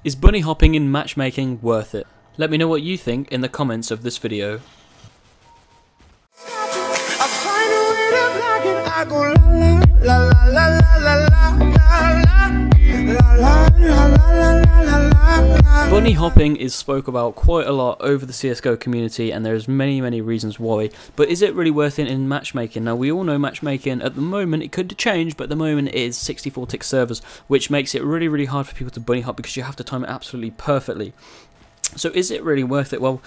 Is bunny hopping in matchmaking worth it? Let me know what you think in the comments of this video. Bunny hopping is spoke about quite a lot over the CSGO community, and there's many reasons why, but is it really worth it in matchmaking? Now, we all know matchmaking at the moment, it could change, but at the moment it is 64-tick servers, which makes it really hard for people to bunny hop because you have to time it absolutely perfectly. So is it really worth it? Well,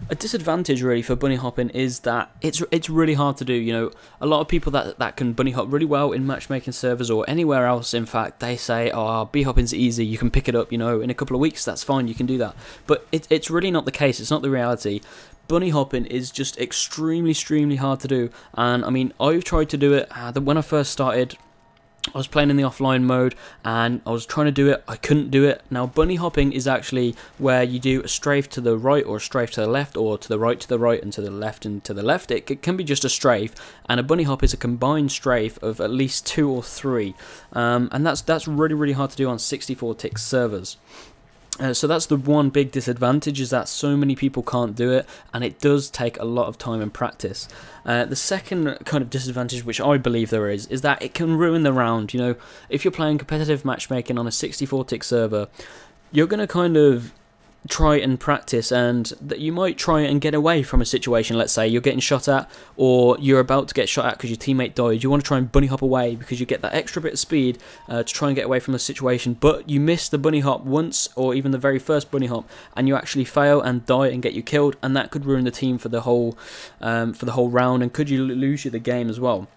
a disadvantage really for bunny hopping is that it's really hard to do. You know, a lot of people that can bunny hop really well in matchmaking servers or anywhere else, in fact, they say, oh, bunny hopping's easy, you can pick it up, you know, in a couple of weeks, that's fine, you can do that. But it's really not the case, it's not the reality. Bunny hopping is just extremely hard to do, and I mean, I've tried to do it. When I first started, I was playing in the offline mode and I was trying to do it, I couldn't do it. Now, bunny hopping is actually where you do a strafe to the right or a strafe to the left, or to the right and to the left and to the left. It can be just a strafe, and a bunny hop is a combined strafe of at least 2 or 3, and that's really hard to do on 64-tick servers. So that's the one big disadvantage, is that so many people can't do it, and it does take a lot of time and practice. The second kind of disadvantage, which I believe there is that it can ruin the round. You know, if you're playing competitive matchmaking on a 64-tick server, you're going to kind of try and practice, and that you might try and get away from a situation. Let's say you're getting shot at, or you're about to get shot at because your teammate died. You want to try and bunny hop away because you get that extra bit of speed to try and get away from the situation, but you miss the bunny hop once, or even the very first bunny hop, and you actually fail and die and get you killed, and that could ruin the team for the whole round, and could you lose you the game as well.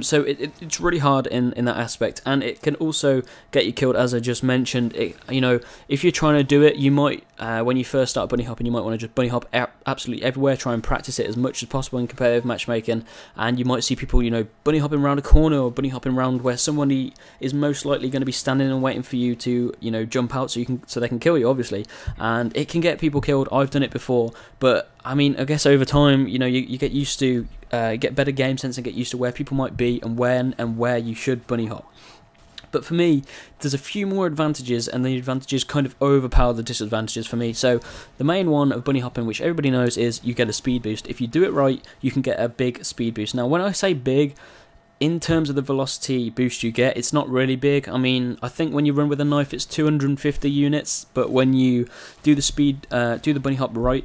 So it's really hard in that aspect, and it can also get you killed, as I just mentioned. You know, if you're trying to do it, you might, when you first start bunny hopping, you might want to just bunny hop absolutely everywhere, try and practice it as much as possible in competitive matchmaking, and you might see people, you know, bunny hopping around a corner, or bunny hopping around where somebody is most likely going to be standing and waiting for you to, you know, jump out so they can kill you, obviously, and it can get people killed. I've done it before, but I mean, I guess over time, you know, you get used to, get better game sense and get used to where people might be and when and where you should bunny hop. But for me, there's a few more advantages, and the advantages kind of overpower the disadvantages for me. So the main one of bunny hopping, which everybody knows, is you get a speed boost. If you do it right, you can get a big speed boost. Now, when I say big, in terms of the velocity boost you get, it's not really big. I mean, I think when you run with a knife, it's 250 units, but when you do the speed, do the bunny hop right,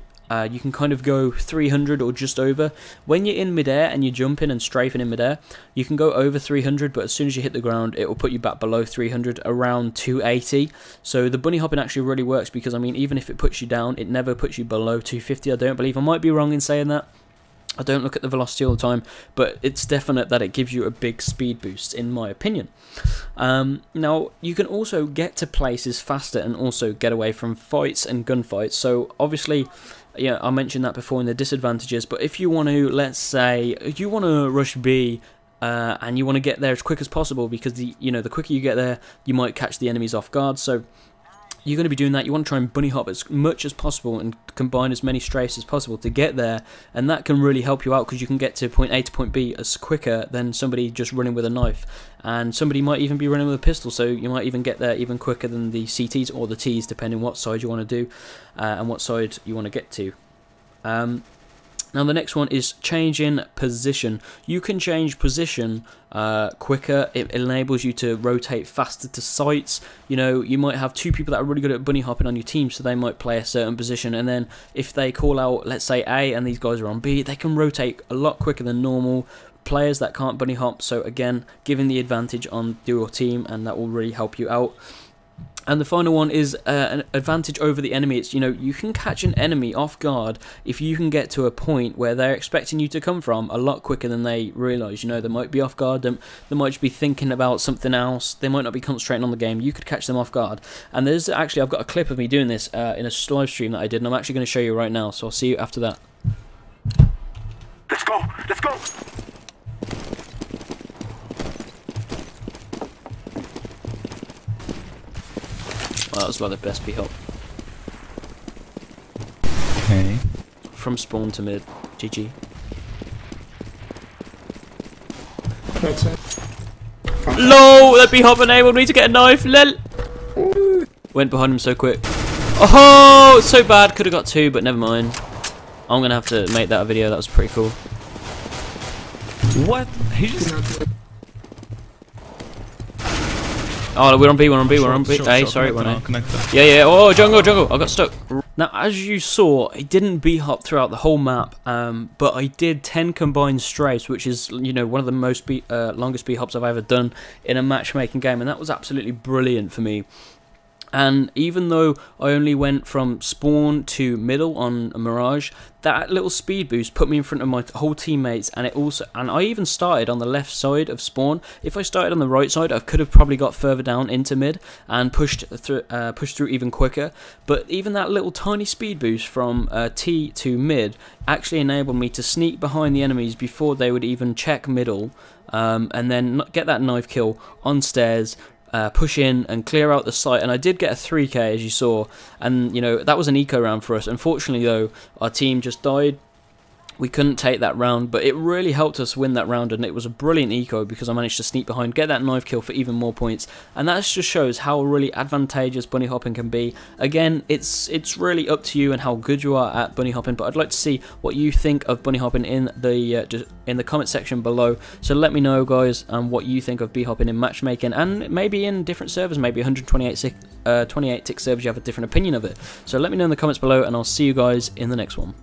you can kind of go 300 or just over. When you're in midair and you're jumping and strafing in midair, you can go over 300, but as soon as you hit the ground, it will put you back below 300, around 280. So the bunny hopping actually really works, because I mean, even if it puts you down, it never puts you below 250, I don't believe. I might be wrong in saying that. I don't look at the velocity all the time, but it's definite that it gives you a big speed boost, in my opinion. Now, you can also get to places faster and also get away from fights and gunfights. So obviously, yeah, I mentioned that before in the disadvantages, but if you want to, let's say, you want to rush B, and you want to get there as quick as possible, because the quicker you get there, you might catch the enemies off guard. So you're going to be doing that. You want to try and bunny hop as much as possible and combine as many strafes as possible to get there, and that can really help you out, because you can get to point A to point B as quicker than somebody just running with a knife, and somebody might even be running with a pistol, so you might even get there even quicker than the CTs or the Ts, depending what side you want to do and what side you want to get to. Now the next one is changing position. You can change position quicker. It enables you to rotate faster to sites. You know, you might have 2 people that are really good at bunny hopping on your team, so they might play a certain position, and then if they call out, let's say, A, and these guys are on B, they can rotate a lot quicker than normal players that can't bunny hop. So again, giving the advantage on your team, and that will really help you out. And the final one is an advantage over the enemy. It's, you know, you can catch an enemy off guard if you can get to a point where they're expecting you to come from a lot quicker than they realise. You know, they might be off guard, they might just be thinking about something else, they might not be concentrating on the game. You could catch them off guard. And there's actually, I've got a clip of me doing this in a live stream that I did, and I'm actually going to show you right now, so I'll see you after that. Let's go! Let's go! Well, that was like the best B-hop. Okay. From spawn to mid. GG. That's it. LOL! That B-hop enabled me to get a knife! LOL! Went behind him so quick. Oh, it's so bad. Could have got 2, but never mind. I'm going to have to make that a video. That was pretty cool. What? He just... Oh, we're on B, we're on B, we're on B. Hey, sorry, we're on A. Yeah. Oh, jungle. I got stuck. Now, as you saw, I didn't B-hop throughout the whole map, but I did 10 combined strafes, which is, you know, one of the most longest B-hops I've ever done in a matchmaking game, and that was absolutely brilliant for me. And even though I only went from spawn to middle on a Mirage, that little speed boost put me in front of my whole teammates, and I even started on the left side of spawn. If I started on the right side, I could have probably got further down into mid and pushed through even quicker. But even that little tiny speed boost from T to mid actually enabled me to sneak behind the enemies before they would even check middle, and then get that knife kill on stairs. Push in and clear out the site, and I did get a 3k as you saw, and you know that was an eco round for us. Unfortunately though, our team just died. We couldn't take that round, but it really helped us win that round, and it was a brilliant eco because I managed to sneak behind, get that knife kill for even more points, and that just shows how really advantageous bunny hopping can be. Again, it's really up to you and how good you are at bunny hopping, but I'd like to see what you think of bunny hopping in the comment section below. So let me know, guys, what you think of b-hopping in matchmaking, and maybe in different servers, maybe 128 tick servers, you have a different opinion of it. So let me know in the comments below, and I'll see you guys in the next one.